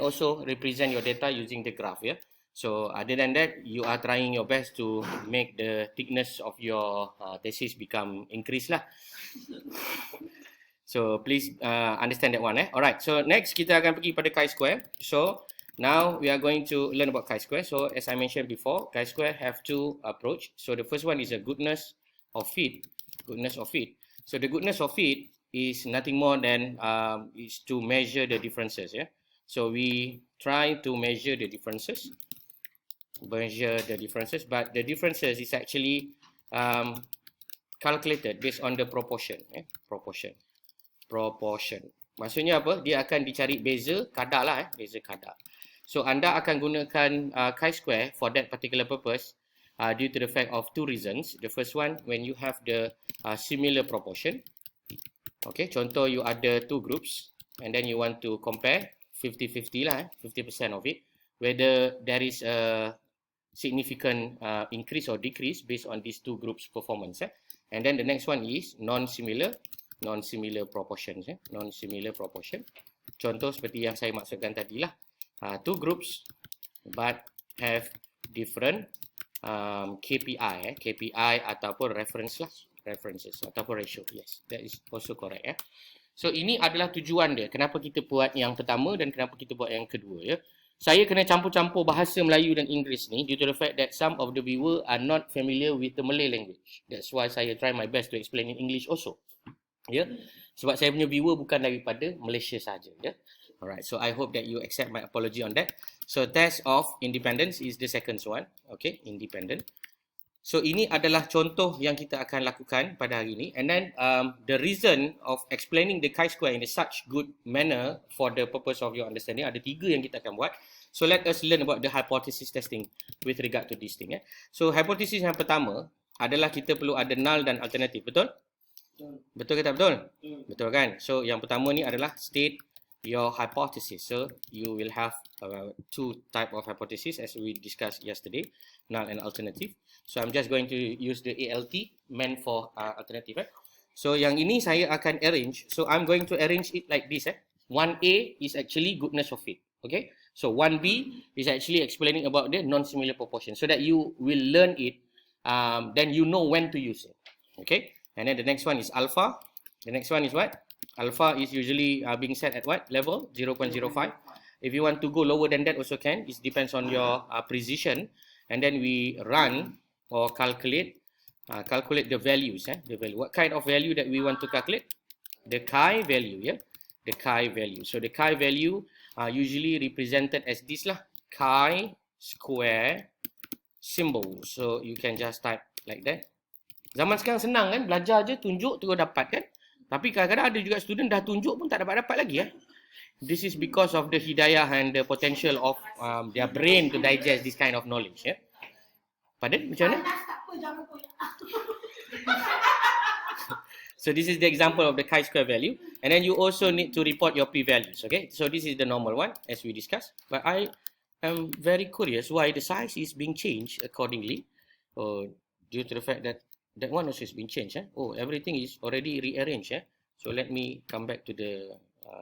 can also represent your data using the graph. Yeah. So other than that, you are trying your best to make the thickness of your thesis become increase lah. So please understand that one. Alright. So next kita akan pergi pada chi-square. So now we are going to learn about chi-square. So as I mentioned before, chi-square have two approach. So the first one is a goodness of fit. Goodness of fit. So the goodness of fit is nothing more than is to measure the differences. Yeah. So we try to measure the differences. But the differences is actually calculated based on the proportion. Proportion. Maksudnya apa? Dia akan dicari beza kadar lah. Beza kadar. So anda akan gunakan chi-square for that particular purpose due to the fact of two reasons. The first one, when you have the similar proportion. Okay, contoh you ada two groups and then you want to compare 50-50 lah, 50% of it, whether there is a significant increase or decrease based on these two groups' performance. And then the next one is non-similar proportions. Non-similar proportion. Contoh seperti yang saya maksudkan tadi lah. Two groups but have different KPI. KPI ataupun references ataupun ratio. Yes, that is also correct. So ini adalah tujuan dia. Kenapa kita buat yang pertama dan kenapa kita buat yang kedua. Ya. Saya kena campur-campur bahasa Melayu dan Inggeris ni due to the fact that some of the viewer are not familiar with the Malay language. That's why saya try my best to explain in English also. Ya, sebab saya punya viewer bukan daripada Malaysia saja. Ya, alright. So I hope that you accept my apology on that. So test of independence is the second one. Okay, independent. So ini adalah contoh yang kita akan lakukan pada hari ini. And then the reason of explaining the chi-square in a such good manner for the purpose of your understanding, ada tiga yang kita akan buat. So let us learn about the hypothesis testing with regard to this thing. So hypothesis yang pertama adalah kita perlu ada null dan alternative. Betul? Betul ke tak betul? Betul kan? So yang pertama ni adalah state your hypothesis. So you will have two type of hypothesis as we discussed yesterday, null and alternative. So I'm just going to use the ALT meant for alternative. So yang ini saya akan arrange. So I'm going to arrange it like this. 1A is actually goodness of fit. Okay. So 1B is actually explaining about the non-similar proportion so that you will learn it. Then you know when to use it. Okay. And then the next one is alpha. The next one is what? Alpha is usually being set at what level? 0.05. If you want to go lower than that also can. It depends on your precision. And then we run or calculate the values. The value. What kind of value that we want to calculate? The chi value. Yeah, the chi value. So the chi value usually represented as this lah. Chi square symbol. So you can just type like that. Zaman sekarang senang kan, belajar je, tunjuk terus dapat kan. Tapi kadang-kadang ada juga student dah tunjuk pun tak dapat lagi. This is because of the hidayah and the potential of their brain to digest this kind of knowledge. Pardon? Macam mana? So this is the example of the chi-square value. And then you also need to report your p-values. Okay, so this is the normal one as we discussed. But I am very curious why the size is being changed accordingly. Due to the fact that that one also has been changed. Oh, everything is already rearranged. So let me come back to the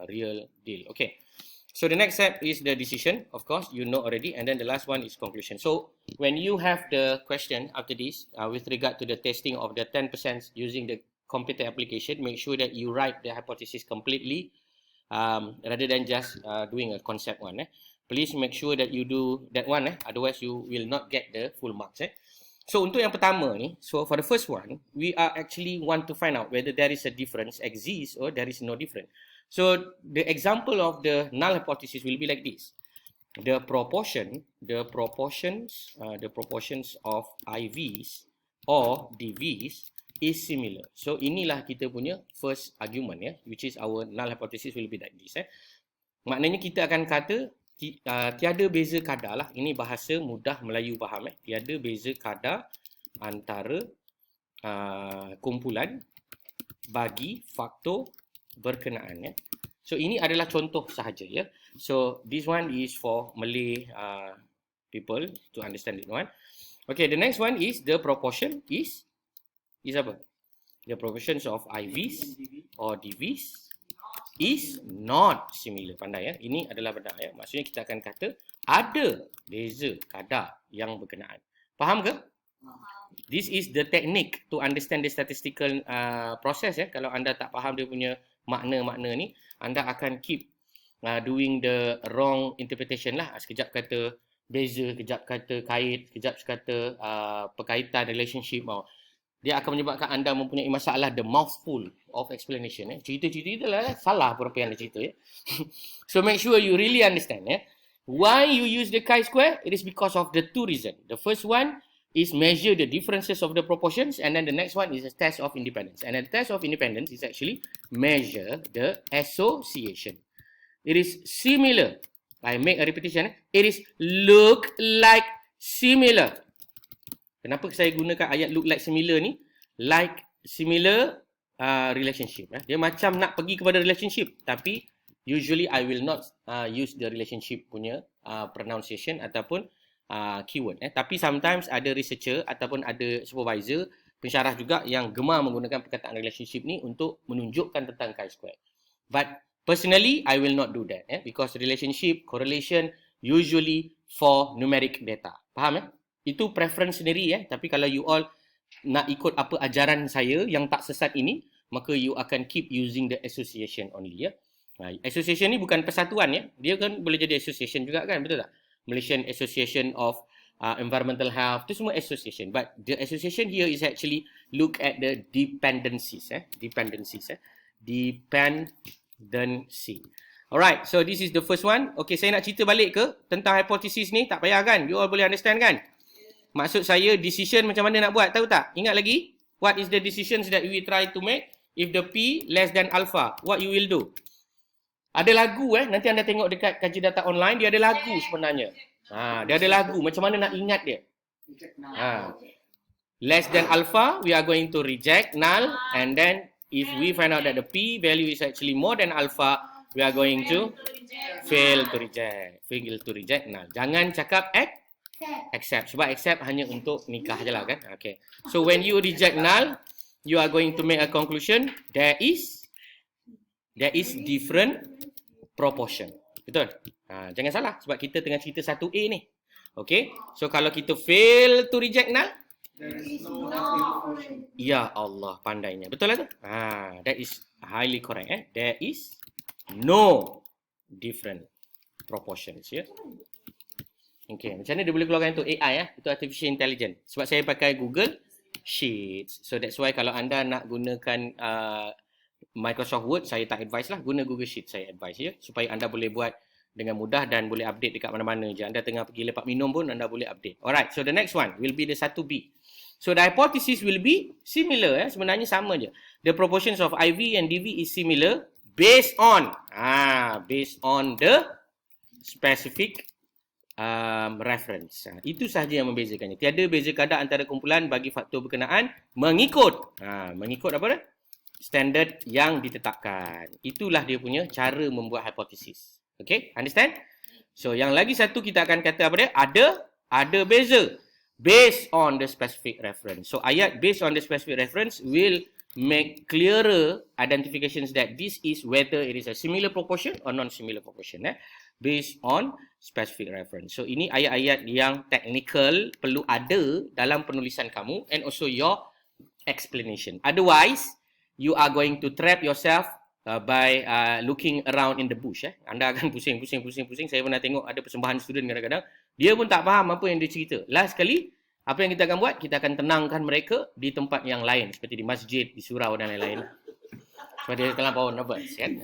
real deal. Okay. So the next step is the decision. Of course, you know already. And then the last one is conclusion. So when you have the question after this, with regard to the testing of the 10% using the computer application, make sure that you write the hypothesis completely rather than just doing a concept one. Please make sure that you do that one. Otherwise, you will not get the full marks. So untuk yang pertama ni, so for the first one, we are actually want to find out whether there is a difference exists or there is no difference. So the example of the null hypothesis will be like this. The proportions of IVs or DVs is similar. So inilah kita punya first argument which is our null hypothesis will be like this. Maknanya kita akan kata tiada beza kadar lah. Ini bahasa mudah Melayu faham. Tiada beza kadar antara kumpulan bagi faktor berkenaan. So ini adalah contoh sahaja. So this one is for Malay people to understand it one. Okay, the next one is the proportion is apa? The proportions of IVs or DVs is not similar. Pandai ya. Ini adalah benar ya. Maksudnya kita akan kata ada beza kadar yang berkenaan. Faham ke? This is the technique to understand the statistical process ya. Kalau anda tak faham dia punya makna-makna ni, anda akan keep doing the wrong interpretation lah. Sekejap kata beza, sekejap kata kait, sekejap kata perkaitan, relationship. Dia akan menyebabkan anda mempunyai masalah the mouthful of explanation. Cerita-cerita itulah salah apa yang dia cerita. So make sure you really understand. Why you use the chi-square? It is because of the two reasons. The first one is measure the differences of the proportions, and then the next one is a test of independence. And the test of independence is actually measure the association. It is similar. I make a repetition. It is look like similar. Kenapa saya gunakan ayat look like similar ni? Like similar relationship. Dia macam nak pergi kepada relationship, tapi usually I will not use the relationship punya pronunciation ataupun keyword. Tapi sometimes ada researcher ataupun ada supervisor, pensyarah juga yang gemar menggunakan perkataan relationship ni untuk menunjukkan tentang chi-square. But personally, I will not do that because relationship, correlation usually for numeric data. Faham Itu preference sendiri tapi kalau you all nak ikut apa ajaran saya yang tak sesat ini, maka you akan keep using the association only Association ni bukan persatuan Dia kan boleh jadi association juga kan, betul tak? Malaysian Association of Environmental Health, itu semua association. But the association here is actually look at the dependencies. Dependency. Alright, so this is the first one. Okay, saya nak cerita balik ke tentang hypothesis ni? Tak payah kan? You all boleh understand kan? Maksud saya decision macam mana nak buat, tahu tak? Ingat lagi? What is the decisions that we try to make? If the P less than alpha, what you will do? Ada lagu nanti anda tengok dekat kaji data online, dia ada lagu sebenarnya. Dia ada lagu, macam mana nak ingat dia? Less than alpha, we are going to reject null, and then if we find out that the P value is actually more than alpha, we are going to fail to reject null. Jangan cakap accept, sebab accept hanya untuk nikah je lah kan. Okay. So when you reject null, you are going to make a conclusion, there is different proportion. Betul? Jangan salah sebab kita tengah cerita 1A ni. Okay? So kalau kita fail to reject null, ya Allah, pandainya. Betul lah tu? That is highly correct. There is no different proportions. Okay, macam mana dia boleh keluarkan tu? AI itu artificial intelligence. Sebab saya pakai Google Sheets. So that's why kalau anda nak gunakan Microsoft Word, saya tak advise lah. Guna Google Sheet, saya advise supaya anda boleh buat dengan mudah dan boleh update dekat mana-mana je. Anda tengah pergi lepak minum pun anda boleh update. Alright, so the next one will be the 1B. So the hypothesis will be similar. Sebenarnya sama je. The proportions of IV and DV is similar based on the specific reference. Itu sahaja yang membezakannya. Tiada beza kadar antara kumpulan bagi faktor berkenaan mengikut apa dah? Standard yang ditetapkan. Itulah dia punya cara membuat hipotesis. Okay, understand? So yang lagi satu kita akan kata apa dia? Ada beza based on the specific reference. So ayat based on the specific reference will make clearer identifications that this is whether it is a similar proportion or non-similar proportion based on specific reference. So ini ayat-ayat yang technical perlu ada dalam penulisan kamu and also your explanation. Otherwise, you are going to trap yourself by looking around in the bush. Anda akan pusing. Saya pernah tengok ada persembahan student kadang-kadang dia pun tak faham apa yang dia cerita. Last kali apa yang kita akan buat? Kita akan tenangkan mereka di tempat yang lain seperti di masjid, di surau dan lain-lain. Sebab dia terlampau nervous kan.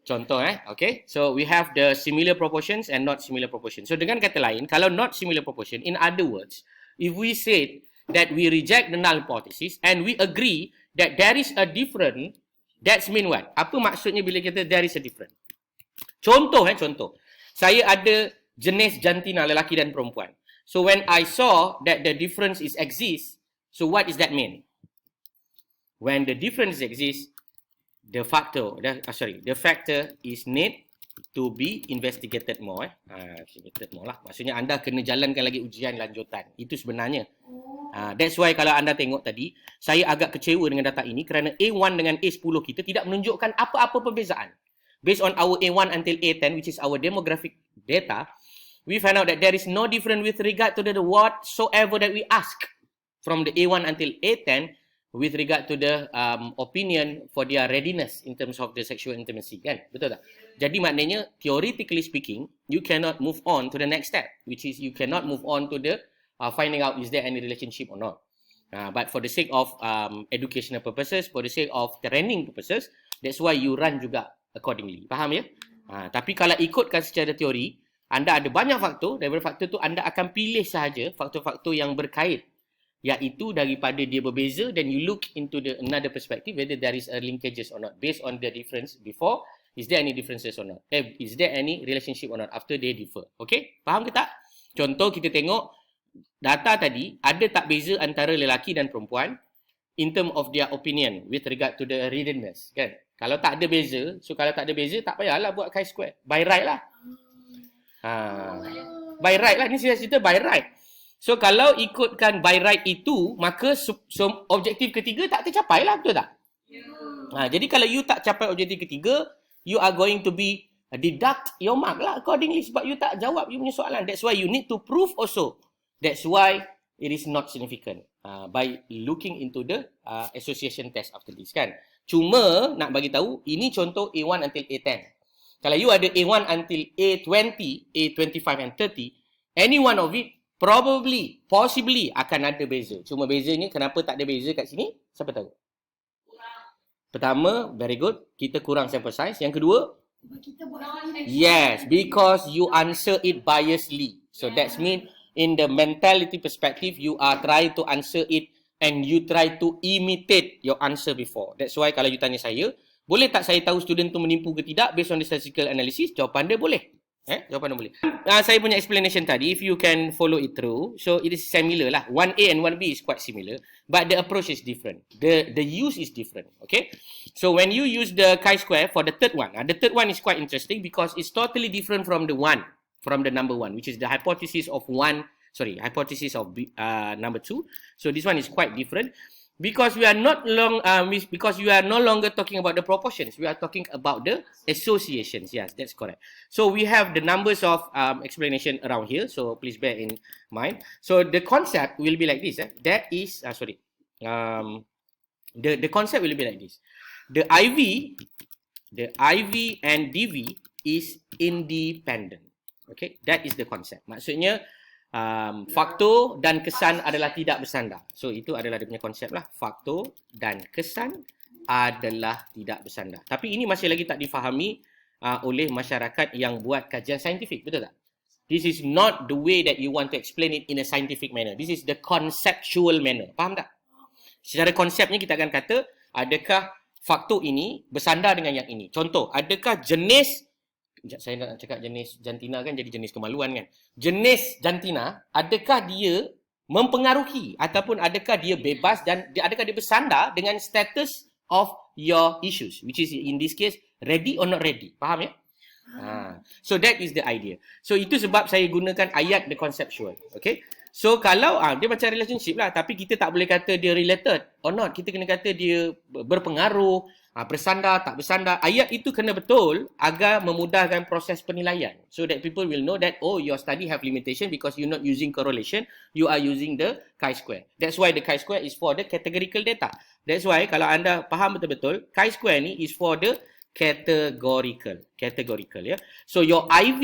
Contoh okay. So we have the similar proportions and not similar proportions. So dengan kata lain, kalau not similar proportion, in other words, if we say that we reject the null hypothesis and we agree that there is a different, that's mean what? Apa maksudnya bila kita there is a different? Contoh. Saya ada jenis jantina lelaki dan perempuan. So when I saw that the difference is exists, so what does that mean? When the difference exists, the factor is need to be investigated more. Investigated more lah. Maksudnya anda kena jalankan lagi ujian lanjutan. Itu sebenarnya. That's why kalau anda tengok tadi, saya agak kecewa dengan data ini kerana A1 dengan A10 kita tidak menunjukkan apa-apa perbezaan. Based on our A1 until A10, which is our demographic data, we find out that there is no difference with regard to the whatsoever that we ask from the A1 until A10 with regard to the opinion for their readiness in terms of the sexual intimacy, kan? Betul tak? Jadi maknanya, theoretically speaking, you cannot move on to the next step, which is you cannot move on to the finding out is there any relationship or not. But for the sake of educational purposes, for the sake of training purposes, that's why you run juga accordingly. Faham ya? Tapi kalau ikutkan secara teori, anda ada banyak faktor, daripada faktor tu anda akan pilih sahaja faktor-faktor yang berkait, iaitu daripada dia berbeza, then you look into the another perspective whether there is a linkages or not based on the difference before, is there any differences or not, is there any relationship or not after they differ. Okay, faham ke tak? Contoh kita tengok data tadi, ada tak beza antara lelaki dan perempuan in term of their opinion with regard to the readiness, kan? Kalau tak ada beza, so kalau tak ada beza, tak payahlah buat chi-square, by right lah. By right lah, ni saya cerita by right. So kalau ikutkan by right itu, maka objektif ketiga tak tercapai lah, betul tak? Jadi kalau you tak capai objektif ketiga, you are going to be deduct your mark lah accordingly, sebab you tak jawab you punya soalan. That's why you need to prove also. That's why it is not significant by looking into the association test after this, kan? Cuma nak bagi tahu, ini contoh A1 until A10. Kalau you ada A1 until A20, A25 and 30, any one of it probably, possibly akan ada beza. Cuma bezanya kenapa tak ada beza kat sini? Siapa tahu? Pertama, very good, kita kurang sample size. Yang kedua, yes, because you answer it biasly. So that's mean in the mentality perspective, you are trying to answer it and you try to imitate your answer before. That's why kalau you tanya saya, boleh tak saya tahu student tu menipu ke tidak based on the statistical analysis? Jawapan dia boleh. Jawapan dia boleh. Saya punya explanation tadi, if you can follow it through, so it is similar lah. 1A and 1B is quite similar, but the approach is different. The use is different, okay? So when you use the chi-square for the third one, the third one is quite interesting because it's totally different from the one, from the number one, which is the hypothesis of hypothesis of number two. So this one is quite different because we are no longer talking about the proportions. We are talking about the associations. Yes, that's correct. So we have the numbers of explanation around here. So please bear in mind. So the concept will be like this. That is the concept will be like this. The IV and DV is independent. Okay, that is the concept. Maksudnya faktor dan kesan adalah tidak bersandar. So itu adalah dia punya konsep lah. Faktor dan kesan adalah tidak bersandar. Tapi ini masih lagi tak difahami oleh masyarakat yang buat kajian saintifik, betul tak? This is not the way that you want to explain it in a scientific manner. This is the conceptual manner. Faham tak? Secara konsepnya kita akan kata, adakah faktor ini bersandar dengan yang ini? Contoh, adakah jenis, saya nak cakap jenis jantina kan jadi jenis kemaluan kan. Jenis jantina, adakah dia mempengaruhi ataupun adakah dia bebas dan adakah dia bersandar dengan status of your issues, which is in this case ready or not ready. Faham ya? So that is the idea. So itu sebab saya gunakan ayat the conceptual. Okay. So kalau dia macam relationship lah, tapi kita tak boleh kata dia related or not. Kita kena kata dia berpengaruh, bersandar, tak bersandar. Ayat itu kena betul agar memudahkan proses penilaian. So that people will know that, oh, your study have limitation because you're not using correlation, you are using the chi-square. That's why the chi-square is for the categorical data. That's why kalau anda faham betul-betul, chi-square ni is for the categorical ya. So your IV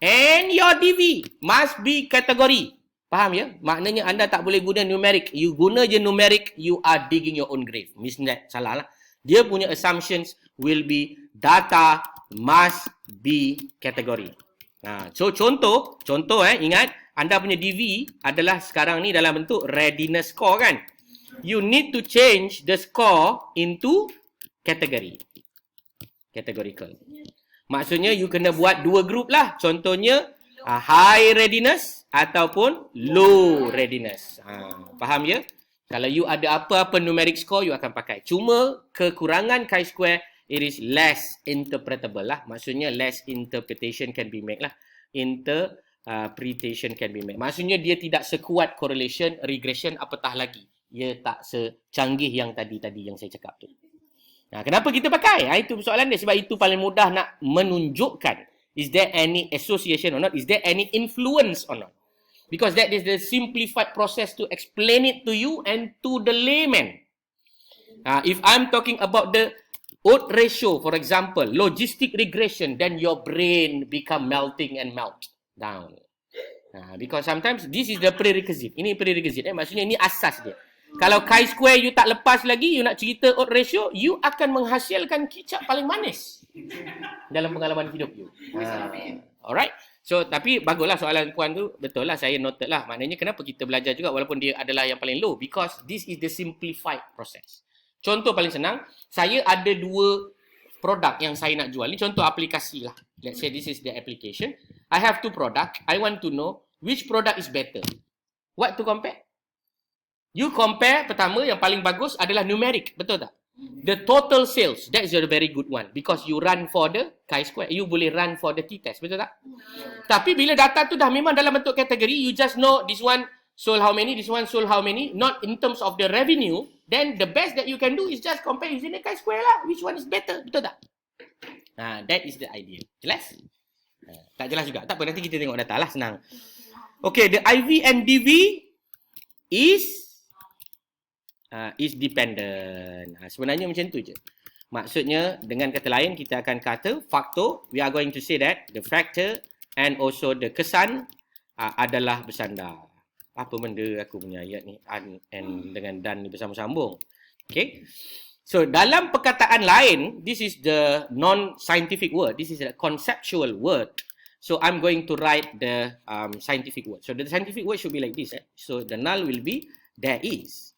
and your DV must be category. Faham ya? Maknanya anda tak boleh guna numeric. You guna je numeric, you are digging your own grave. Misalnya salah lah. Dia punya assumptions will be data must be category. So contoh ingat anda punya DV adalah sekarang ni dalam bentuk readiness score kan. You need to change the score into category. Categorical. Maksudnya you kena buat dua group lah. Contohnya high readiness ataupun low readiness. Faham ya? Kalau you ada apa-apa numeric score, you akan pakai. Cuma kekurangan chi-square it is less interpretable lah. Maksudnya less interpretation can be made lah. Interpretation can be made. Maksudnya dia tidak sekuat correlation, regression, apatah lagi. Ia tak secanggih yang tadi yang saya cakap tu. Nah, kenapa kita pakai? Itu persoalan dia. Sebab itu paling mudah nak menunjukkan. Is there any association or not? Is there any influence or not? Because that is the simplified process to explain it to you and to the layman. If I'm talking about the odds ratio, for example, logistic regression, then your brain become melting and melt down. Because sometimes this is the prerequisite. Ini prerequisite. Maksudnya ini asas dia. Kalau chi-square you tak lepas lagi, you nak cerita odds ratio, you akan menghasilkan kicap paling manis dalam pengalaman hidup you. Alright. So, tapi baguslah soalan puan tu. Betul lah, saya noted lah. Maknanya kenapa kita belajar juga walaupun dia adalah yang paling low. Because this is the simplified process. Contoh paling senang, saya ada 2 produk yang saya nak jual. Ini contoh aplikasi lah. Let's say this is the application. I have 2 product. I want to know which product is better. What to compare? You compare, pertama yang paling bagus adalah numeric. Betul tak? The total sales, that is a very good one. Because you run for the chi-square. You boleh run for the t-test. Betul tak? Tapi bila data tu dah memang dalam bentuk kategori, you just know this one sold how many, this one sold how many, not in terms of the revenue, then the best that you can do is just compare using the chi-square lah. Which one is better? Betul tak? That is the idea. Jelas? Tak jelas juga. Tak apa, nanti kita tengok data lah. Senang. Okay, the IV and DV is dependent. Sebenarnya macam tu je. Maksudnya, dengan kata lain, kita akan kata faktor, we are going to say that the factor and also the kesan adalah bersandar. Apa benda aku punya ayat ni? And dengan dan ni bersambung-sambung. Okay. So, dalam perkataan lain, this is the non-scientific word. This is a conceptual word. So, I'm going to write the scientific word. So, the scientific word should be like this. So, the null will be, there is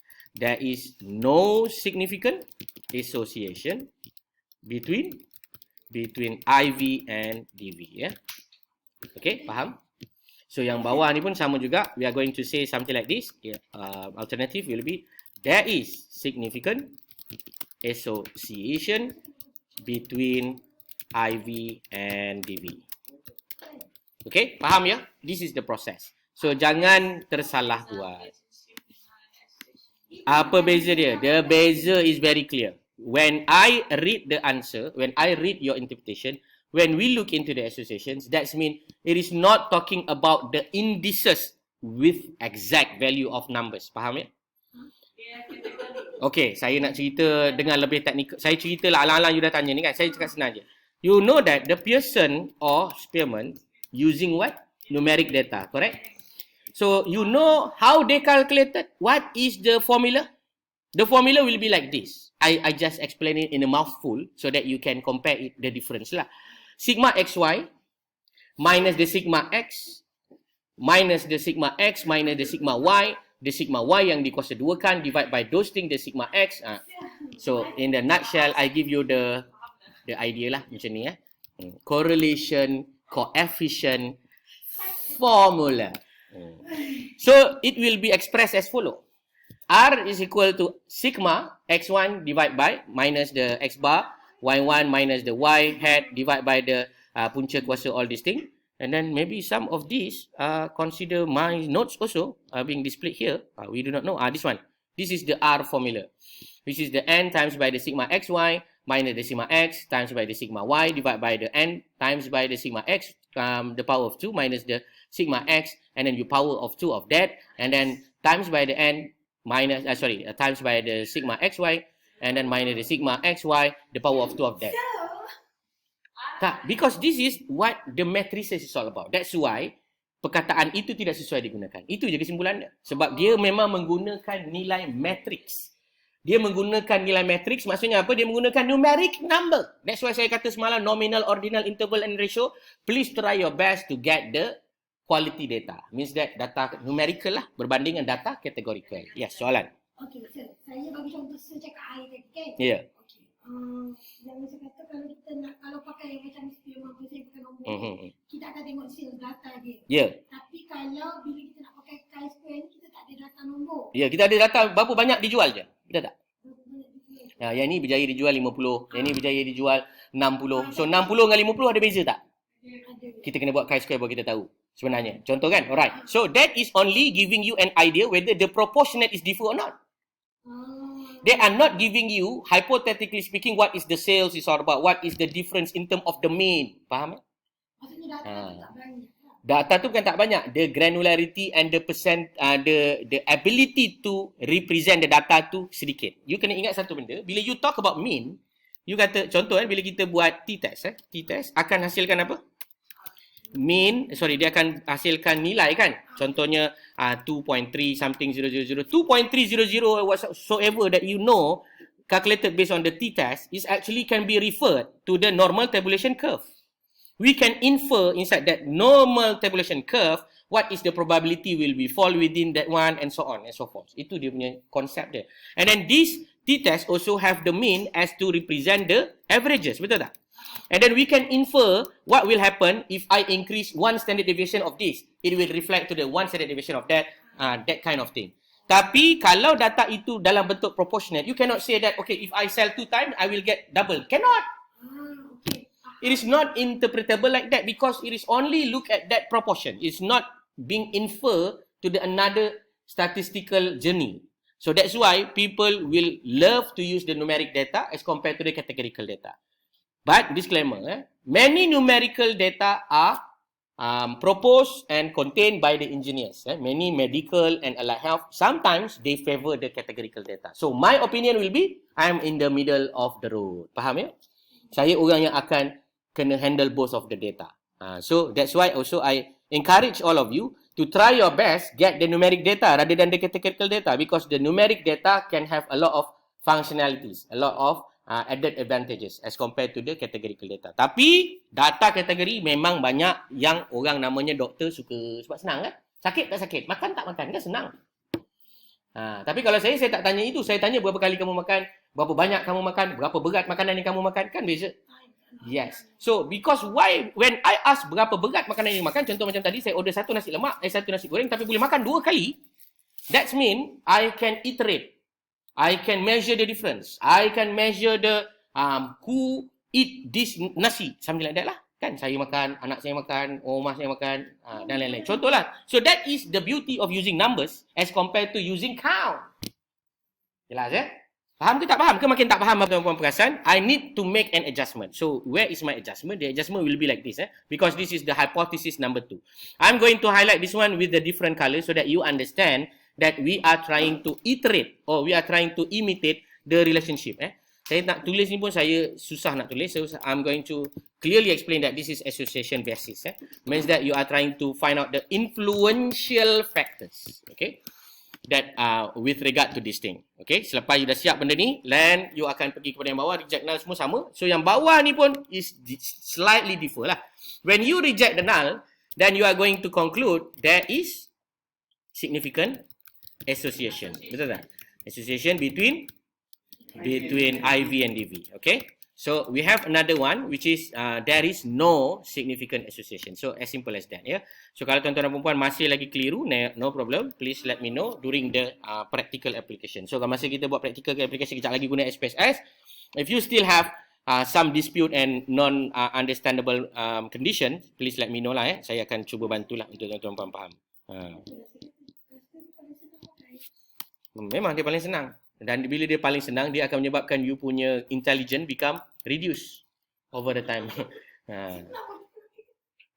no significant association between IV and DV. Okay, faham? So, yang bawah ni pun sama juga. We are going to say something like this. Alternative will be, there is significant association between IV and DV. Okay, faham ya? This is the process. So, jangan tersalah buat. Apa beza dia? The beza is very clear. When I read the answer, when I read your interpretation, when we look into the associations, that means it is not talking about the indices with exact value of numbers. Faham ya? Okay, saya nak cerita dengan lebih teknikal. Saya cerita lah, alang-alang you dah tanya ni kan. Saya cakap senang je. You know that the Pearson or Spearman using what? Numeric data, correct? So, you know how they calculated? What is the formula? The formula will be like this. I just explain it in a mouthful so that you can compare it, the difference lah. Sigma XY minus the sigma X minus the sigma X minus the sigma Y. The sigma Y yang dikuasa duakan divide by those things, the sigma X. So, in the nutshell, I give you the idea lah macam ni. Correlation, coefficient, formula. So, it will be expressed as follow. R is equal to sigma x1 divided by minus the x bar, y1 minus the y hat divided by the punca kuasa all these things. And then maybe some of these consider my notes also being displayed here. We do not know. This one. This is the R formula. Which is the n times by the sigma xy minus the sigma x times by the sigma y divided by the n times by the sigma x, the power of 2 minus the sigma x, and then you power of 2 of that, and then times by the n minus, times by the sigma xy, and then minus the sigma xy, the power of 2 of that. Because this is what the matrices is all about. That's why perkataan itu tidak sesuai digunakan. Itu je kesimpulannya. Sebab dia memang menggunakan nilai matrix. Dia menggunakan nilai matrix, maksudnya apa? Dia menggunakan numeric number. That's why saya kata semalam nominal, ordinal, interval and ratio. Please try your best to get the quality data. Means that data numerical lah berbanding dengan data categorical. Yes, soalan. Okay, sir. Saya bagi contoh sejak air tadi kan? Ya. Yeah. Okay. Yang saya kata kalau pakai macam Spearman, saya pakai nombor, kita akan tengok sales data dia. Ya. Yeah. Tapi kalau bila kita nak pakai chi-square ni, kita tak ada data nombor. Ya, yeah, kita ada data berapa banyak dijual je. Kita tak? Yang ni berjaya dijual 50, yang ni berjaya dijual 60. So 60 dengan 50 ada beza tak? Kita kena buat chi-square baru kita tahu sebenarnya. Contoh kan? Alright. So that is only giving you an idea whether the proportionate is differ or not. They are not giving you, hypothetically speaking, what is the sales is all about, what is the difference in term of the mean. Faham? Maksudnya data tu tak banyak. Data tu bukan tak banyak. The granularity and the percent, the ability to represent the data tu sedikit. You kena ingat satu benda. Bila you talk about mean, you kata, contoh bila kita buat t-test, t-test akan hasilkan apa? Mean, dia akan hasilkan nilai kan? Contohnya 2.3 something 000. 2.300 whatsoever that you know, calculated based on the t-test, is actually can be referred to the normal tabulation curve. We can infer inside that normal tabulation curve what is the probability will be fall within that one and so on and so forth. Itu dia punya konsep dia. And then this t-test also have the mean as to represent the averages. Betul tak? And then we can infer what will happen if I increase one standard deviation of this. It will reflect to the one standard deviation of that kind of thing. Tapi kalau data itu dalam bentuk proportionate, you cannot say that, okay, if I sell 2 times, I will get double. Cannot. It is not interpretable like that because it is only look at that proportion. It's not being inferred to the another statistical journey. So that's why people will love to use the numeric data as compared to the categorical data. But disclaimer, many numerical data are proposed and contained by the engineers. Many medical and allied health, sometimes they favor the categorical data. So my opinion will be, I'm in the middle of the road. Faham ya? Saya orang yang akan kena handle both of the data. So that's why also I encourage all of you to try your best get the numeric data rather than the categorical data, because the numeric data can have a lot of functionalities, a lot of added advantages as compared to the categorical data. Tapi data kategori memang banyak yang orang namanya doktor suka sebab senang kan? Sakit tak sakit, makan tak makan kan senang. Tapi kalau saya tak tanya itu, saya tanya berapa kali kamu makan, berapa banyak kamu makan, berapa berat makanan yang kamu makan, kan beza. Yes. So because when I ask berapa berat makanan yang makan, contoh macam tadi saya order satu nasi lemak, satu nasi goreng tapi boleh makan 2 kali. That mean I can iterate. I can measure the difference. I can measure the who eat this nasi, something like that lah. Kan saya makan, anak saya makan, rumah saya makan, dan lain-lain. Contohlah. So that is the beauty of using numbers as compared to using count. Jelas ya? Faham ke tak faham? Ke makin tak faham tuan-tuan perasan? I need to make an adjustment. So where is my adjustment? The adjustment will be like this, because this is the hypothesis number 2. I'm going to highlight this one with the different color so that you understand that we are trying to iterate or we are trying to imitate the relationship. Saya nak tulis ni pun saya susah nak tulis. So I'm going to clearly explain that this is association basis. Means that you are trying to find out the influential factors. Okay. That with regard to this thing. Okay. Selepas you dah siap benda ni, then you akan pergi kepada yang bawah, reject null semua sama. So yang bawah ni pun is slightly differ lah. When you reject the null, then you are going to conclude there is significant association. Betul tak? Association between IV and DV. Okay. So we have another one which is there is no significant association. So as simple as that. Yeah. So kalau tuan-tuan dan puan masih lagi keliru, no problem. Please let me know during the practical application. So kalau masa kita buat practical application, kejap lagi guna SPSS. If you still have some dispute and non-understandable condition, please let me know lah. Saya akan cuba bantulah untuk tuan-tuan faham. Memang dia paling senang. Dan bila dia paling senang, dia akan menyebabkan you punya intelligence become reduced over the time.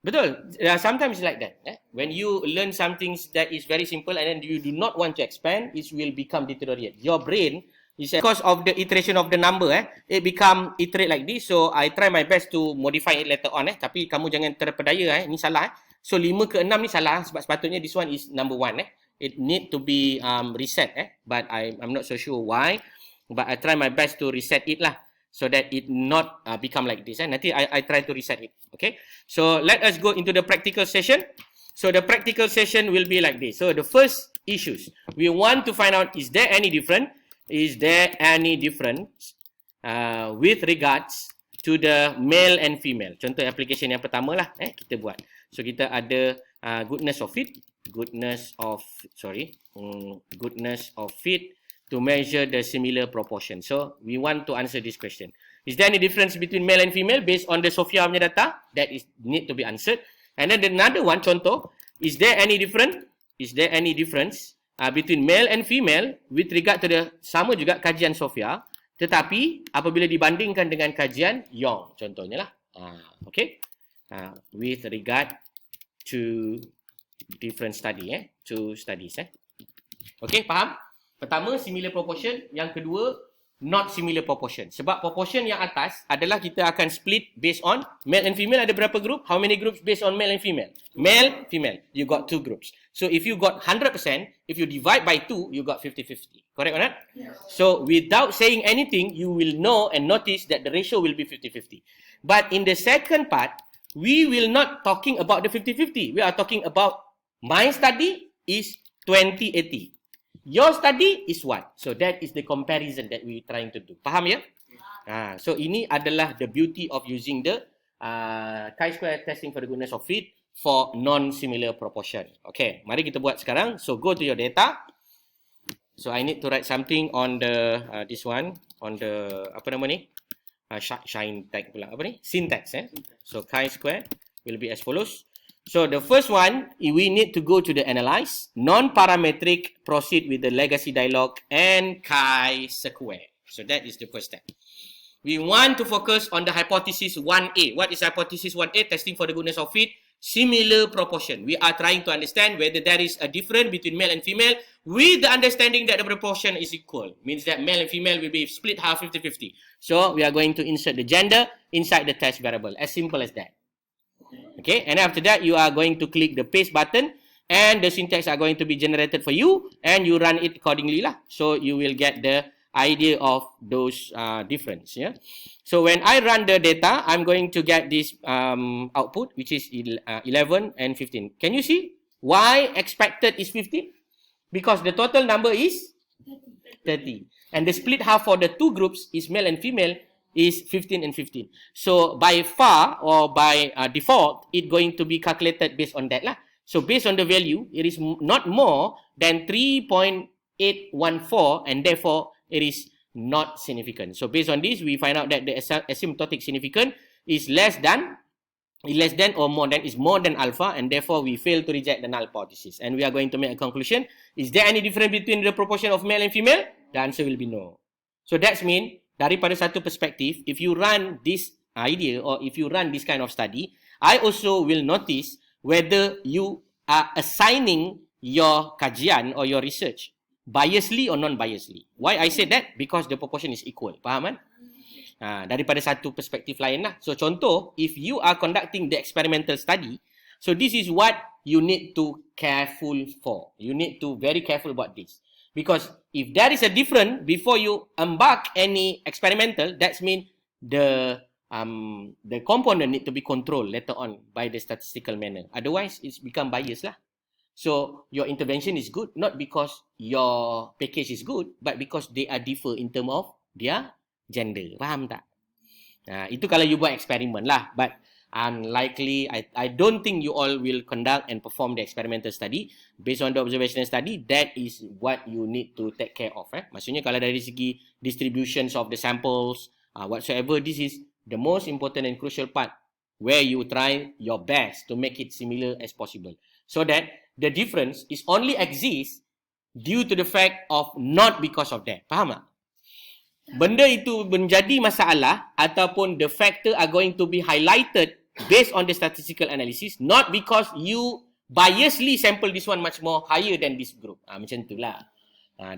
Betul. Sometimes like that. When you learn something that is very simple and then you do not want to expand, it will become deteriorate. Your brain is because of the iteration of the number, it become iterate like this. So I try my best to modify it later on. Tapi kamu jangan terpedaya. Ini salah. So 5 ke 6 ni salah sebab sepatutnya this one is number 1. It need to be reset, but I'm not so sure why. But I try my best to reset it lah, so that it not become like this. Nanti I try to reset it. Okay. So let us go into the practical session. So the practical session will be like this. So the first issues we want to find out, is there any difference? Is there any difference with regards to the male and female? Contoh application yang pertama lah, kita buat. So kita ada goodness of fit. Goodness of fit to measure the similar proportion. So we want to answer this question. Is there any difference between male and female based on the Sophia punya data? That is need to be answered. And then another one, contoh, is there any difference between male and female with regard to the sama juga kajian Sophia, tetapi apabila dibandingkan dengan kajian Young, contohnya lah. Okay. With regard to different study, two studies. Okay, faham? Pertama, similar proportion. Yang kedua, not similar proportion. Sebab proportion yang atas adalah kita akan split based on male and female. Ada berapa group? How many groups based on male and female? Male, female. You got 2 groups. So if you got 100%, if you divide by 2, you got 50-50. Correct or not? Yes. So without saying anything, you will know and notice that the ratio will be 50-50. But in the second part, we will not talking about the 50-50. We are talking about my study is 20-80. Your study is what? So that is the comparison that we trying to do. Faham ya? So ini adalah the beauty of using the chi-square testing for the goodness of fit for non-similar proportion. Okay, mari kita buat sekarang. So go to your data. So I need to write something on the this one, on the apa nama ni? Shine tag pula apa ni? Syntax. So chi-square will be as follows. So the first one, we need to go to the analyze, non-parametric, proceed with the legacy dialog, and chi-square. So that is the first step. We want to focus on the hypothesis 1A. What is hypothesis 1A? Testing for the goodness of fit, similar proportion. We are trying to understand whether there is a difference between male and female with the understanding that the proportion is equal. Means that male and female will be split half 50-50. So we are going to insert the gender inside the test variable. As simple as that. Okay, and after that, you are going to click the paste button and the syntax are going to be generated for you and you run it accordingly lah. So you will get the idea of those difference. Yeah. So when I run the data, I'm going to get this output, which is 11 and 15. Can you see why expected is 15? Because the total number is 30. And the split half for the 2 groups is male and female is 15 and 15. So by far or by default, it's going to be calculated based on that lah. So based on the value, it is not more than 3.814 and therefore it is not significant. So based on this, we find out that the asymptotic significance is less than or more than alpha, and therefore we fail to reject the null hypothesis. And we are going to make a conclusion. Is there any difference between the proportion of male and female? The answer will be no. So that's mean daripada satu perspektif, if you run this idea or if you run this kind of study, I also will notice whether you are assigning your kajian or your research biasly or non-biasly. Why I said that? Because the proportion is equal. Faham kan? Daripada satu perspektif lain lah. So contoh, if you are conducting the experimental study, so this is what you need to careful for. You need to very careful about this. Because if there is a difference before you embark any experimental, that means the component need to be controlled later on by the statistical manner. Otherwise, it's become biased lah. So your intervention is good not because your package is good, but because they are differ in term of their gender. Faham tak? Itu kalau you buat eksperimen lah. But unlikely, I don't think you all will conduct and perform the experimental study based on the observational study. That is what you need to take care of. Maksudnya kalau dari segi distributions of the samples, whatsoever, this is the most important and crucial part where you try your best to make it similar as possible. So that the difference is only exists due to the fact of not because of that. Faham tak? Benda itu menjadi masalah ataupun the factor are going to be highlighted based on the statistical analysis, not because you biasly sample this one much more higher than this group. Macam itulah.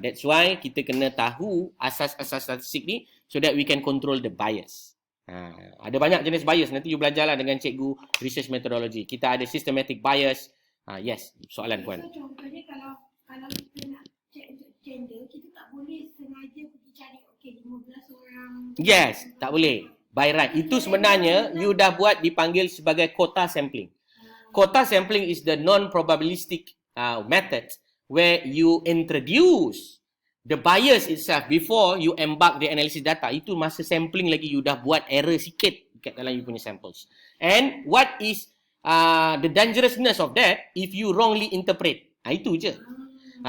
That's why kita kena tahu asas-asas statistik ni so that we can control the bias. Ada banyak jenis bias. Nanti you belajarlah dengan cikgu research methodology. Kita ada systematic bias. Yes, soalan puan. So contohnya kalau kita nak check gender, kita tak boleh sengaja pergi cari 15 orang. Yes, tak boleh. By right. Itu sebenarnya you dah buat dipanggil sebagai quota sampling. Quota sampling is the non-probabilistic method where you introduce the bias itself before you embark the analysis data. Itu masa sampling lagi you dah buat error sikit kat dalam you punya samples. And what is the dangerousness of that if you wrongly interpret? Itu je.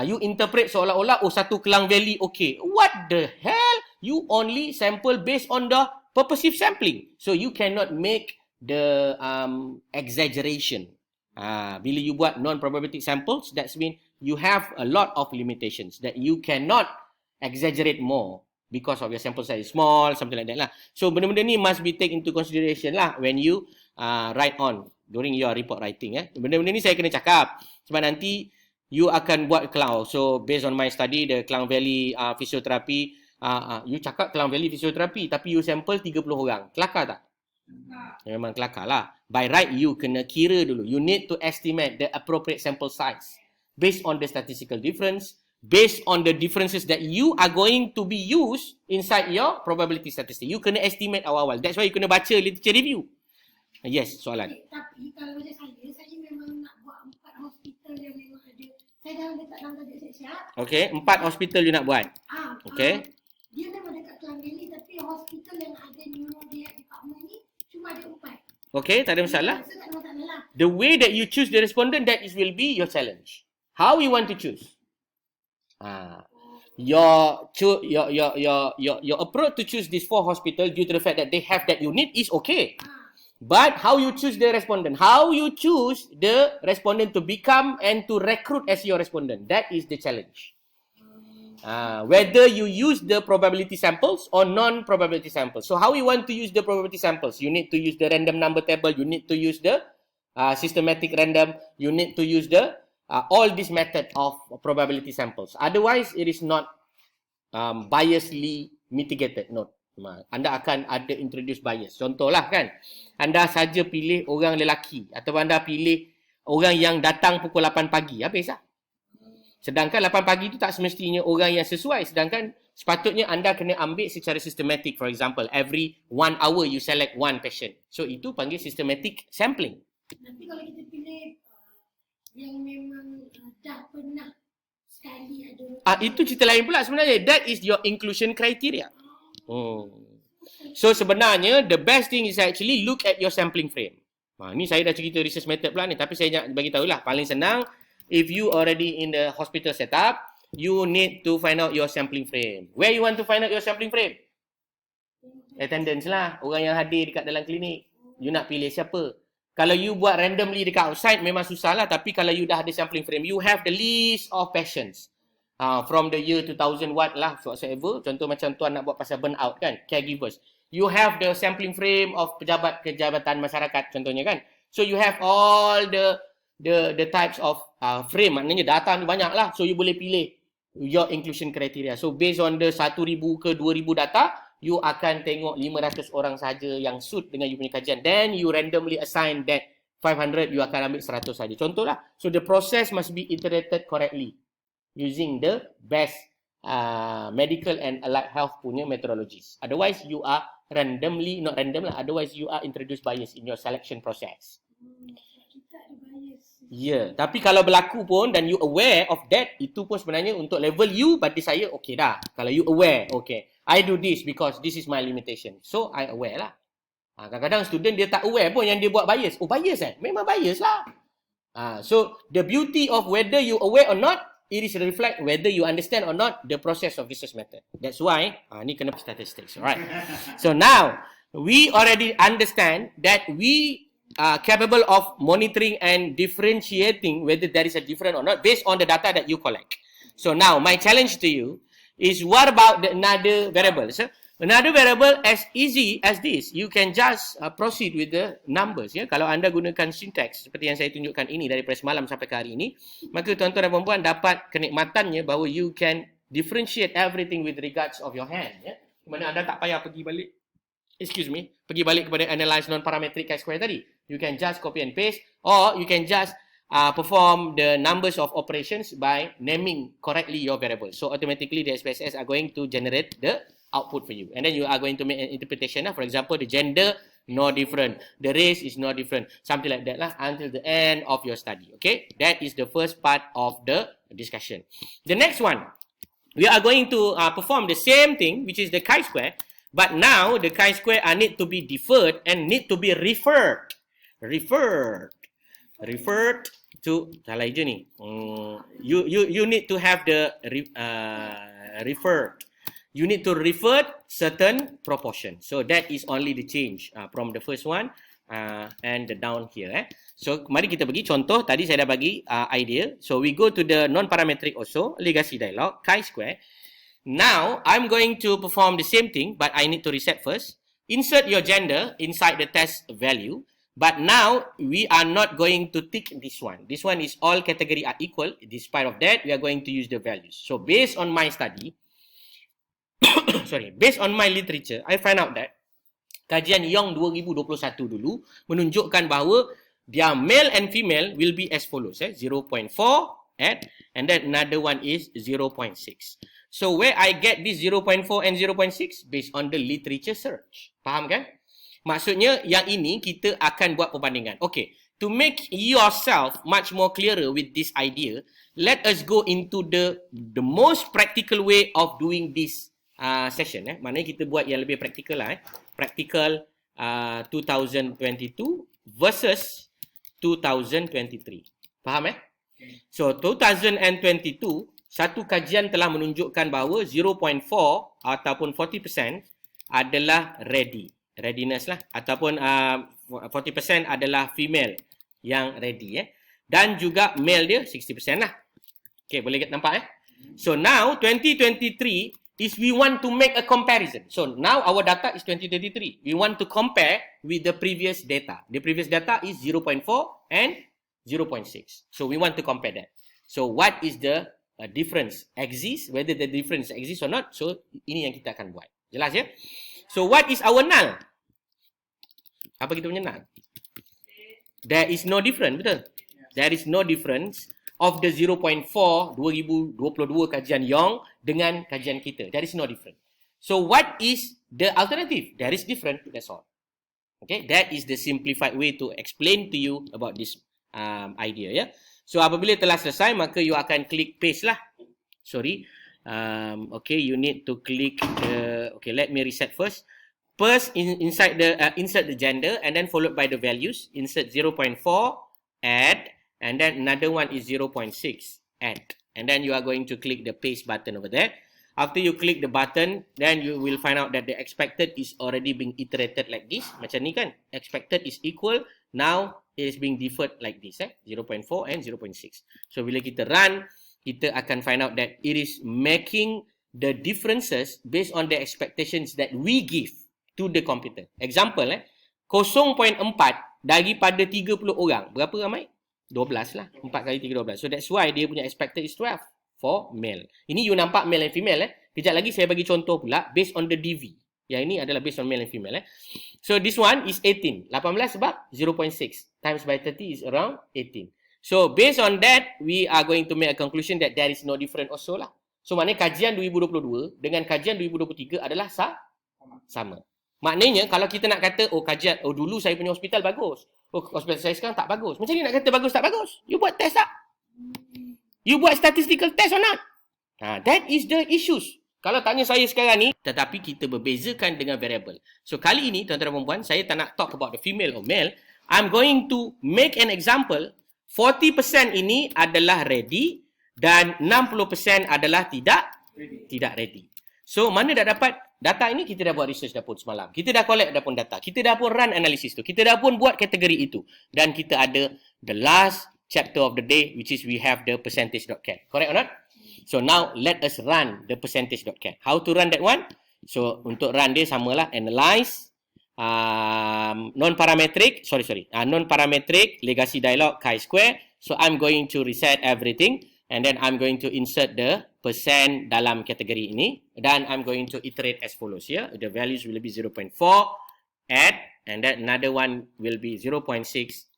You interpret seolah-olah, oh satu Klang Valley, okay. What the hell? You only sample based on the purposive sampling. So you cannot make the exaggeration. Bila you buat non-probabilistic samples, that means you have a lot of limitations that you cannot exaggerate more because of your sample size is small, something like that lah. So benda-benda ni must be taken into consideration lah when you write on during your report writing. Benda-benda ni saya kena cakap sebab nanti you akan buat Klang. So based on my study, the Klang Valley physiotherapy, you cakap Klang Valley physiotherapy tapi you sample 30 orang. Kelakar tak? Memang kelakar lah. By right, you kena kira dulu. You need to estimate the appropriate sample size based on the statistical difference, based on the differences that you are going to be used inside your probability statistic. You kena estimate awal-awal. That's why you kena baca literature review. Yes, soalan. Tapi kalau macam saya memang nak buat 4 hospital yang memang ada. Saya dah letak dalam tajuk siap-siap. Okay, 4 hospital you nak buat. Okay. Dia memang dekat Klang Valley tapi hospital yang ada neurology department ni cuma ada 4. Okay, tak ada masalah. So tak ada masalah lah. The way that you choose the respondent, that is will be your challenge. How you want to choose? Your approach to choose these 4 hospitals due to the fact that they have that unit is okay. But how you choose the respondent, how you choose the respondent to become and to recruit as your respondent, that is the challenge. Whether you use the probability samples or non-probability samples. So how you want to use the probability samples? You need to use the random number table, you need to use the systematic random, you need to use the all this method of probability samples. Otherwise, it is not biasly mitigated. No. Anda akan ada introduce bias. Contohlah kan, anda saja pilih orang lelaki atau anda pilih orang yang datang pukul 8 pagi. Habis lah. Sedangkan 8 pagi itu tak semestinya orang yang sesuai. Sedangkan sepatutnya anda kena ambil secara sistematik. For example, every 1 hour you select 1 patient. So itu panggil systematic sampling. Nanti kalau kita pilih yang memang dah pernah sekali ada. Itu cerita lain pula sebenarnya. That is your inclusion criteria. So sebenarnya the best thing is actually look at your sampling frame. Ni saya dah cerita research method pula ni, tapi saya nak bagi tahulah paling senang, if you already in the hospital setup, you need to find out your sampling frame. Where you want to find out your sampling frame? Attendance lah, orang yang hadir dekat dalam klinik. You nak pilih siapa? Kalau you buat randomly dekat outside memang susah lah, tapi kalau you dah ada sampling frame, you have the list of patients. From the year 2000 what lah, whatsoever. Contoh macam tuan nak buat pasal burnout kan, caregivers. You have the sampling frame of pejabat-kejabatan masyarakat contohnya kan. So you have all the types of frame, maknanya data ni banyak lah. So you boleh pilih your inclusion criteria. So based on the 1,000 ke 2,000 data, you akan tengok 500 orang saja yang suit dengan you punya kajian. Then you randomly assign that 500, you akan ambil 100 saja. Contohlah. So the process must be iterated correctly using the best medical and allied health punya methodologies. Otherwise, you are randomly, not random lah, otherwise you are introduced bias in your selection process. Kita ada bias. Ya, tapi kalau berlaku pun dan you aware of that, itu pun sebenarnya untuk level you, pada saya okay dah. Kalau you aware, okay, I do this because this is my limitation. So, I aware lah. Kadang-kadang student dia tak aware pun yang dia buat bias. Oh, bias Memang bias lah. So, the beauty of whether you aware or not, it is reflect whether you understand or not the process of research method. That's why, ni kena statistics, alright. So now, we already understand that we are capable of monitoring and differentiating whether there is a difference or not based on the data that you collect. So now, my challenge to you is what about the another variable? So, another variable as easy as this. You can just proceed with the numbers. Ya. Kalau anda gunakan syntax seperti yang saya tunjukkan ini daripada semalam sampai ke hari ini, maka tuan-tuan dan puan-puan dapat kenikmatannya bahawa you can differentiate everything with regards of your hand. Ya. Di mana anda tak payah pergi balik kepada analyze non-parametric chi-square tadi. You can just copy and paste or you can just perform the numbers of operations by naming correctly your variable. So automatically the SPSS are going to generate the output for you. And then you are going to make an interpretation. For example, the gender, no different. The race is no different. Something like that lah until the end of your study. Okay? That is the first part of the discussion. The next one, we are going to perform the same thing, which is the chi-square. But now, the chi-square need to be deferred and need to be referred. Referred tu salah hijau ni. You need to have the refer. You need to refer certain proportion. So that is only the change from the first one and the down here. So mari kita bagi contoh. Tadi saya dah bagi idea. So we go to the non-parametric also, legacy dialog, chi-square. Now I'm going to perform the same thing, but I need to reset first. Insert your gender inside the test value. But now we are not going to tick this one. This one is all category are equal. Despite of that, we are going to use the values. So based on my study, based on my literature, I find out that kajian Young 2021 dulu menunjukkan bahawa their male and female will be as follows. 0.4 add, and then another one is 0.6. So where I get this 0.4 and 0.6? Based on the literature search. Faham kan? Maksudnya yang ini kita akan buat perbandingan. Okay, to make yourself much more clearer with this idea, let us go into the most practical way of doing this session. Maknanya kita buat yang lebih praktikal lah. Practical 2022 versus 2023. Faham So 2022, satu kajian telah menunjukkan bahawa 0.4 ataupun 40% adalah readiness lah, ataupun 40% adalah female yang ready dan juga male dia 60% lah. Okay, boleh nampak So now 2023 is we want to make a comparison. So now our data is 2023. We want to compare with the previous data. The previous data is 0.4 and 0.6. So we want to compare that. So what is the difference exists, whether the difference exists or not. So ini yang kita akan buat. Jelas ya? So what is our null? Apa kita punya null? There is no difference, betul? There is no difference of the 0.4 2022 kajian Young dengan kajian kita. There is no difference. So what is the alternative? There is different, that's all. Okay, that is the simplified way to explain to you about this idea ya. So apabila telah selesai, maka you akan klik paste lah. Sorry. Okay, you need to click the, okay, let me reset first. First, inside the insert the gender and then followed by the values. Insert 0.4, add, and then another one is 0.6, add. And then you are going to click the paste button over there. After you click the button, then you will find out that the expected is already being iterated like this. Macam ni kan? Expected is equal. Now, it is being deferred like this. 0.4 and 0.6. So, bila kita run, kita akan find out that it is making the differences based on the expectations that we give to the computer. Example, 0.4 daripada 30 orang. Berapa ramai? 12 lah. 4 kali 3, 12. So, that's why dia punya expected is 12 for male. Ini you nampak male and female. Kejap lagi saya bagi contoh pula based on the DV. Yang ini adalah based on male and female. So, this one is 18. 18 sebab 0.6 times by 30 is around 18. So, based on that, we are going to make a conclusion that there is no difference also lah. So, maknanya kajian 2022 dengan kajian 2023 adalah sama. Maknanya, kalau kita nak kata, kajian, dulu saya punya hospital bagus. Hospital saya sekarang tak bagus. Macam ni nak kata bagus tak bagus? You buat test tak? You buat statistical test or not? That is the issues. Kalau tanya saya sekarang ni, tetapi kita berbezakan dengan variable. So, kali ini, tuan-tuan dan puan-puan, saya tak nak talk about the female or male. I'm going to make an example. 40% ini adalah ready dan 60% adalah tidak ready. So, mana dah dapat data ini? Kita dah buat research dah pun semalam. Kita dah collect dah pun data. Kita dah pun run analysis tu. Kita dah pun buat kategori itu. Dan kita ada the last chapter of the day, which is we have the percentage.cat. Correct or not? So, now let us run the percentage.cat. How to run that one? So, untuk run dia samalah. Analyze, non-parametric, non-parametric, legacy dialog, chi-square. So, I'm going to reset everything. And then I'm going to insert the percent dalam kategori ini. Dan I'm going to iterate as follows here. The values will be 0.4, add. And then another one will be 0.6,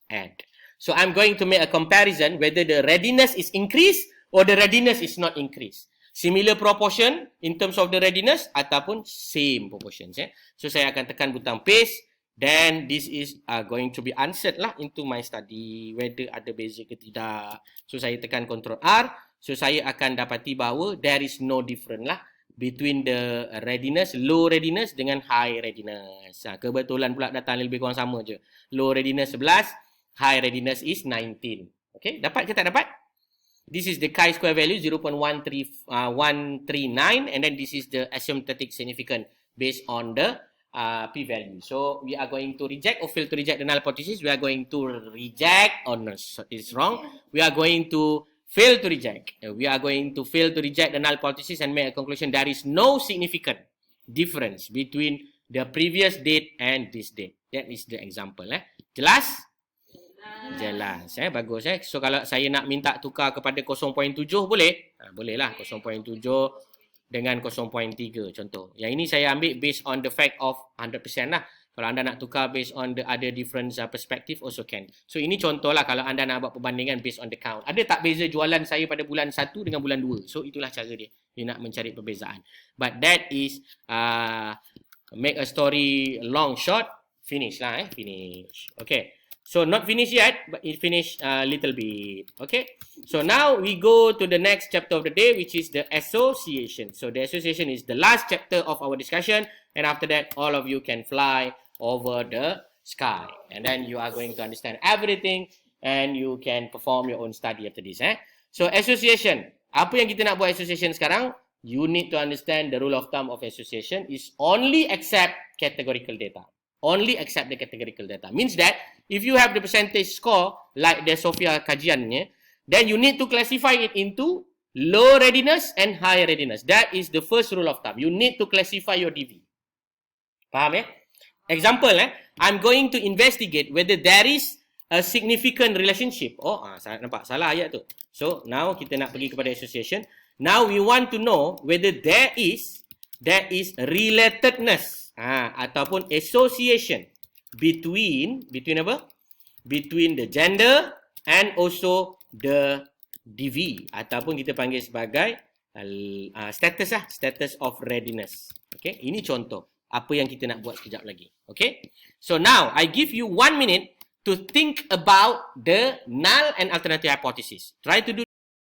add. So I'm going to make a comparison whether the readiness is increased or the readiness is not increased. Similar proportion in terms of the readiness ataupun same proportions. So saya akan tekan butang paste. Then this is going to be answered lah into my study whether ada beza ke tidak. So saya tekan Ctrl R. So saya akan dapati bahawa there is no difference lah between the readiness, low readiness dengan high readiness. Kebetulan pula data lebih kurang sama je. Low readiness 11, high readiness is 19. Okay, dapat ke tak dapat? This is the chi-square value 0.139 and then this is the asymptotic significance based on the p-value. So we are going to reject or fail to reject the null hypothesis. We are going to reject, oh no, it's wrong. We are going to fail to reject. We are going to fail to reject the null hypothesis and make a conclusion there is no significant difference between the previous date and this date. That is the example. Jelas? Jelas. Bagus. So kalau saya nak minta tukar kepada 0.7 boleh? Boleh lah 0.7 dengan 0.3 contoh. Yang ini saya ambil based on the fact of 100% lah. Kalau anda nak tukar based on the other different perspective also can. So ini contoh lah kalau anda nak buat perbandingan based on the count. Ada tak beza jualan saya pada bulan 1 dengan bulan 2? So itulah cara dia. Dia nak mencari perbezaan. But that is make a story long short. Finish lah finish. Okay. So not finished yet, but it finished a little bit. Okay. So now we go to the next chapter of the day, which is the association. So the association is the last chapter of our discussion. And after that, all of you can fly over the sky. And then you are going to understand everything and you can perform your own study after this. So association. Apa yang kita nak buat association sekarang? You need to understand the rule of thumb of association is only accept categorical data. Only accept the categorical data. Means that if you have the percentage score like the Sophia kajiannya, then you need to classify it into low readiness and high readiness. That is the first rule of thumb. You need to classify your DV. Faham Example, I'm going to investigate whether there is a significant relationship. Oh, nampak salah ayat tu. So now kita nak pergi kepada association. Now we want to know whether there is relatedness ataupun association between apa? Between the gender and also the DV ataupun kita panggil sebagai status of readiness. Okay, ini contoh apa yang kita nak buat sekejap lagi. Okay, so now I give you 1 minute to think about the null and alternative hypothesis. Try to do